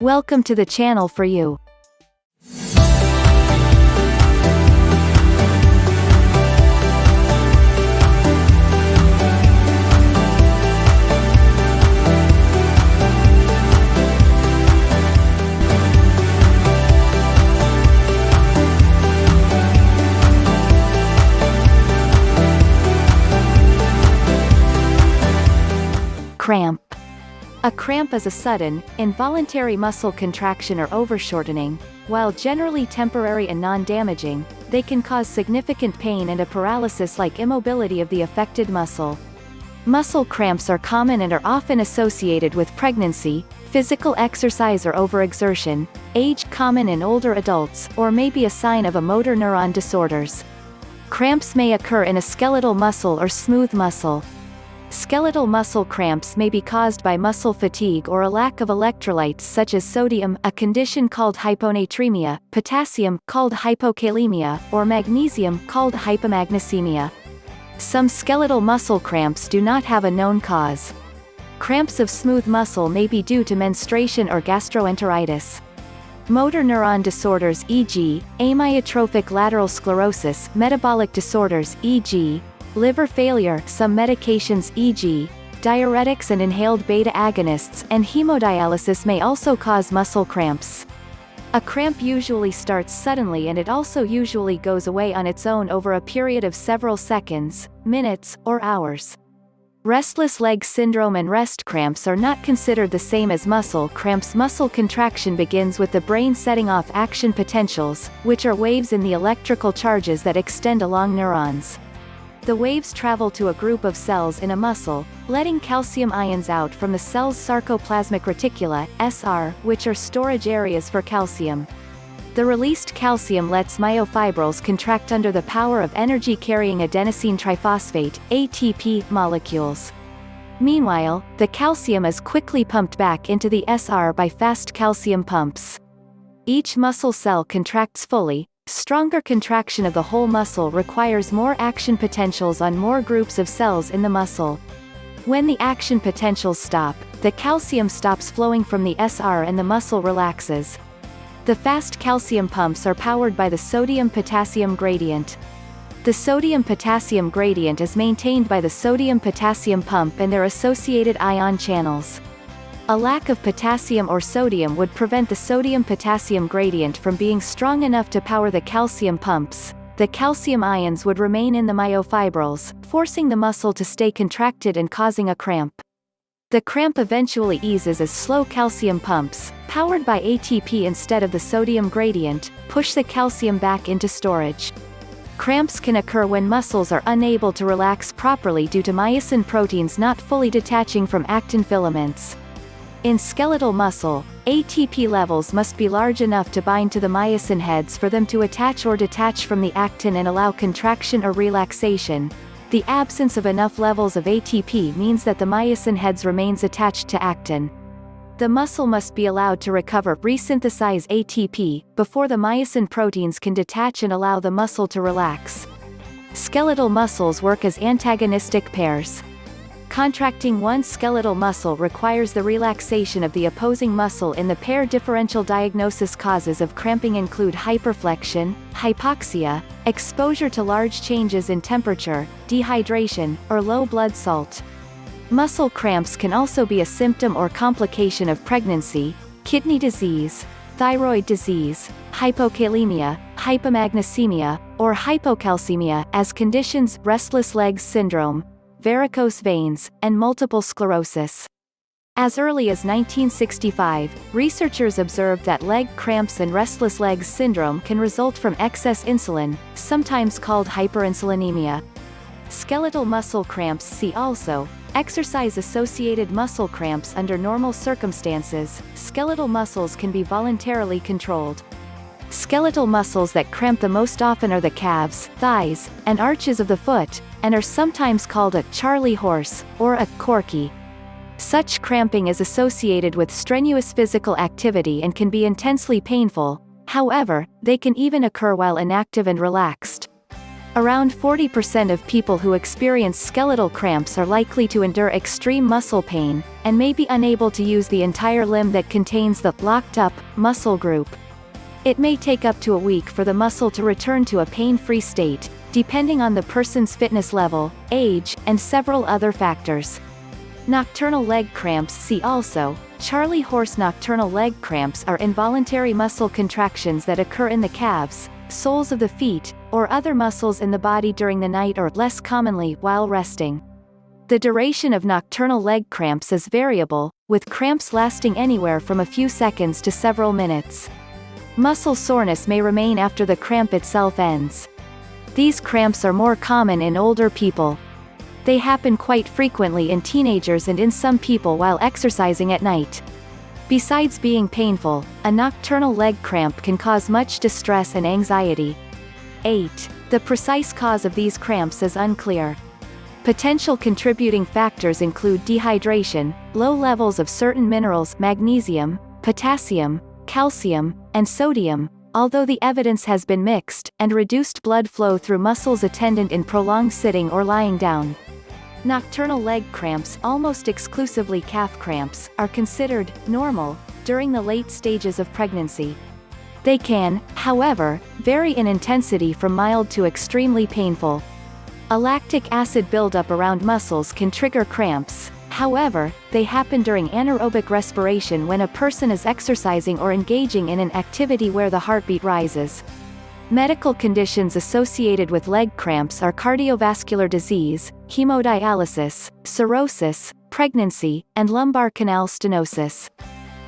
Welcome to the channel for you. Cramp. A cramp is a sudden, involuntary muscle contraction or overshortening. While generally temporary and non-damaging, they can cause significant pain and a paralysis-like immobility of the affected muscle. Muscle cramps are common and are often associated with pregnancy, physical exercise or overexertion, age common in older adults, or may be a sign of a motor neuron disorders. Cramps may occur in a skeletal muscle or smooth muscle. Skeletal muscle cramps may be caused by muscle fatigue or a lack of electrolytes such as sodium, a condition called hyponatremia, potassium, called hypokalemia, or magnesium, called hypomagnesemia. Some skeletal muscle cramps do not have a known cause. Cramps of smooth muscle may be due to menstruation or gastroenteritis. Motor neuron disorders e.g., amyotrophic lateral sclerosis, metabolic disorders e.g., liver failure, some medications e.g., diuretics and inhaled beta agonists, and hemodialysis may also cause muscle cramps. A cramp usually starts suddenly and it also usually goes away on its own over a period of several seconds, minutes, or hours. Restless leg syndrome and rest cramps are not considered the same as muscle cramps. Muscle contraction begins with the brain setting off action potentials, which are waves in the electrical charges that extend along neurons. The waves travel to a group of cells in a muscle, letting calcium ions out from the cell's sarcoplasmic reticula, SR, which are storage areas for calcium. The released calcium lets myofibrils contract under the power of energy-carrying adenosine triphosphate, ATP, molecules. Meanwhile, the calcium is quickly pumped back into the SR by fast calcium pumps. Each muscle cell contracts fully. Stronger contraction of the whole muscle requires more action potentials on more groups of cells in the muscle. When the action potentials stop, the calcium stops flowing from the SR and the muscle relaxes. The fast calcium pumps are powered by the sodium-potassium gradient. The sodium-potassium gradient is maintained by the sodium-potassium pump and their associated ion channels. A lack of potassium or sodium would prevent the sodium-potassium gradient from being strong enough to power the calcium pumps. The calcium ions would remain in the myofibrils, forcing the muscle to stay contracted and causing a cramp. The cramp eventually eases as slow calcium pumps, powered by ATP instead of the sodium gradient, push the calcium back into storage. Cramps can occur when muscles are unable to relax properly due to myosin proteins not fully detaching from actin filaments. In skeletal muscle, ATP levels must be large enough to bind to the myosin heads for them to attach or detach from the actin and allow contraction or relaxation. The absence of enough levels of ATP means that the myosin heads remains attached to actin. The muscle must be allowed to recover, resynthesize ATP, before the myosin proteins can detach and allow the muscle to relax. Skeletal muscles work as antagonistic pairs. Contracting one skeletal muscle requires the relaxation of the opposing muscle in the pair. Differential diagnosis causes of cramping include hyperflexion, hypoxia, exposure to large changes in temperature, dehydration, or low blood salt. Muscle cramps can also be a symptom or complication of pregnancy, kidney disease, thyroid disease, hypokalemia, hypomagnesemia, or hypocalcemia, as conditions, restless legs syndrome, varicose veins, and multiple sclerosis. As early as 1965, researchers observed that leg cramps and restless legs syndrome can result from excess insulin, sometimes called hyperinsulinemia. Skeletal muscle cramps. See also, exercise-associated muscle cramps. Under normal circumstances, skeletal muscles can be voluntarily controlled. Skeletal muscles that cramp the most often are the calves, thighs, and arches of the foot, and are sometimes called a Charlie horse, or a corky. Such cramping is associated with strenuous physical activity and can be intensely painful. However, they can even occur while inactive and relaxed. Around 40% of people who experience skeletal cramps are likely to endure extreme muscle pain, and may be unable to use the entire limb that contains the locked-up muscle group. It may take up to a week for the muscle to return to a pain-free state, depending on the person's fitness level, age, and several other factors. Nocturnal leg cramps. See also, Charlie horse. Nocturnal leg cramps are involuntary muscle contractions that occur in the calves, soles of the feet, or other muscles in the body during the night or, less commonly, while resting. The duration of nocturnal leg cramps is variable, with cramps lasting anywhere from a few seconds to several minutes. Muscle soreness may remain after the cramp itself ends. These cramps are more common in older people. They happen quite frequently in teenagers and in some people while exercising at night. Besides being painful, a nocturnal leg cramp can cause much distress and anxiety. 8. The precise cause of these cramps is unclear. Potential contributing factors include dehydration, low levels of certain minerals, magnesium, potassium, calcium, and sodium, although the evidence has been mixed, and reduced blood flow through muscles attendant in prolonged sitting or lying down. Nocturnal leg cramps, almost exclusively calf cramps, are considered normal during the late stages of pregnancy. They can, however, vary in intensity from mild to extremely painful. A lactic acid buildup around muscles can trigger cramps. However, they happen during anaerobic respiration when a person is exercising or engaging in an activity where the heartbeat rises. Medical conditions associated with leg cramps are cardiovascular disease, hemodialysis, cirrhosis, pregnancy, and lumbar canal stenosis.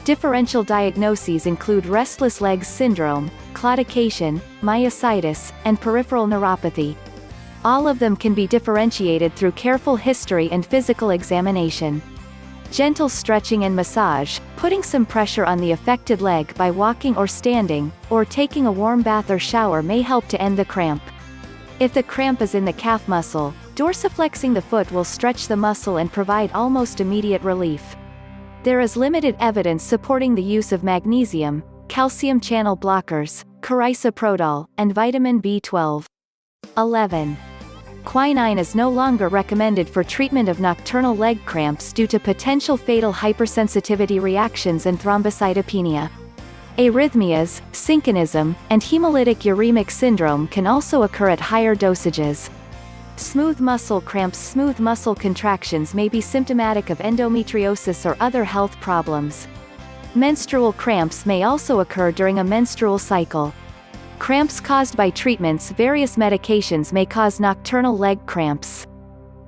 Differential diagnoses include restless legs syndrome, claudication, myositis, and peripheral neuropathy. All of them can be differentiated through careful history and physical examination. Gentle stretching and massage, putting some pressure on the affected leg by walking or standing, or taking a warm bath or shower may help to end the cramp. If the cramp is in the calf muscle, dorsiflexing the foot will stretch the muscle and provide almost immediate relief. There is limited evidence supporting the use of magnesium, calcium channel blockers, carisoprodol, and vitamin B12. 11. Quinine is no longer recommended for treatment of nocturnal leg cramps due to potential fatal hypersensitivity reactions and thrombocytopenia. Arrhythmias, synchronism, and hemolytic uremic syndrome can also occur at higher dosages. Smooth muscle cramps. Smooth muscle contractions may be symptomatic of endometriosis or other health problems. Menstrual cramps may also occur during a menstrual cycle. Cramps caused by treatments. Various medications may cause nocturnal leg cramps.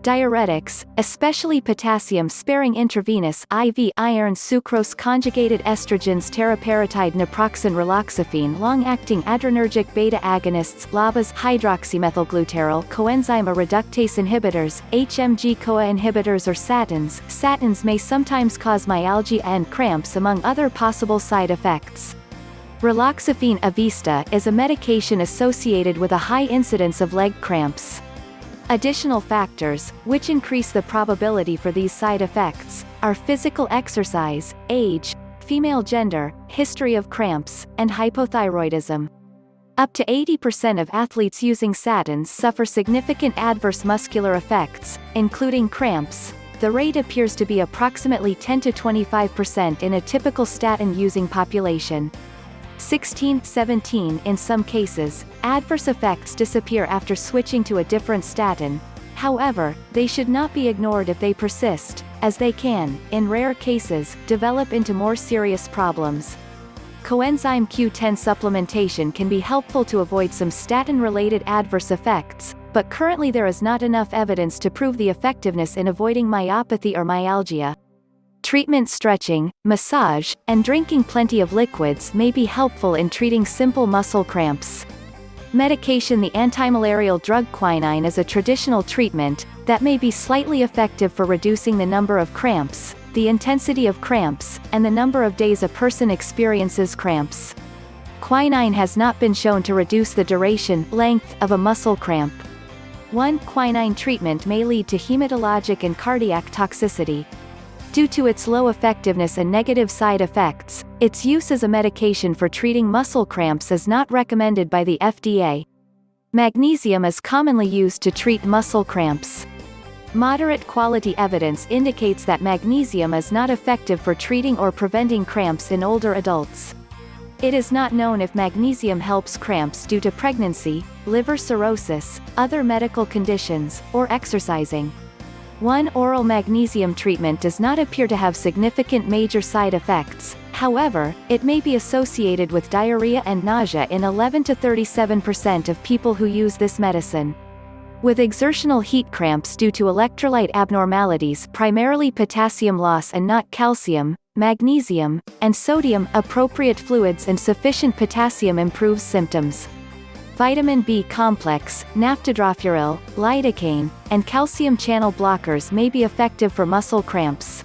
Diuretics, especially potassium-sparing intravenous IV iron sucrose conjugated estrogens, teriparatide, naproxen, raloxifene, long-acting adrenergic beta agonists, LABAs, hydroxymethylglutaril, coenzyme reductase inhibitors, HMG-CoA inhibitors, or statins. Statins may sometimes cause myalgia and cramps, among other possible side effects. Raloxifene Avista is a medication associated with a high incidence of leg cramps. Additional factors, which increase the probability for these side effects, are physical exercise, age, female gender, history of cramps, and hypothyroidism. Up to 80% of athletes using statins suffer significant adverse muscular effects, including cramps. The rate appears to be approximately 10 to 25% in a typical statin-using population. 16-17 In some cases, adverse effects disappear after switching to a different statin. However, they should not be ignored if they persist, as they can, in rare cases, develop into more serious problems. Coenzyme Q10 supplementation can be helpful to avoid some statin-related adverse effects, but currently there is not enough evidence to prove the effectiveness in avoiding myopathy or myalgia. Treatment. Stretching, massage, and drinking plenty of liquids may be helpful in treating simple muscle cramps. Medication. The antimalarial drug quinine is a traditional treatment that may be slightly effective for reducing the number of cramps, the intensity of cramps, and the number of days a person experiences cramps. Quinine has not been shown to reduce the duration, length, of a muscle cramp. 1. Quinine treatment may lead to hematologic and cardiac toxicity. Due to its low effectiveness and negative side effects, its use as a medication for treating muscle cramps is not recommended by the FDA. Magnesium is commonly used to treat muscle cramps. Moderate quality evidence indicates that magnesium is not effective for treating or preventing cramps in older adults. It is not known if magnesium helps cramps due to pregnancy, liver cirrhosis, other medical conditions, or exercising. One oral magnesium treatment does not appear to have significant major side effects. However, it may be associated with diarrhea and nausea in 11 to 37% of people who use this medicine. With exertional heat cramps due to electrolyte abnormalities, primarily potassium loss and not calcium, magnesium, and sodium, appropriate fluids and sufficient potassium improves symptoms. Vitamin B complex, naphtidrofuryl, lidocaine, and calcium channel blockers may be effective for muscle cramps.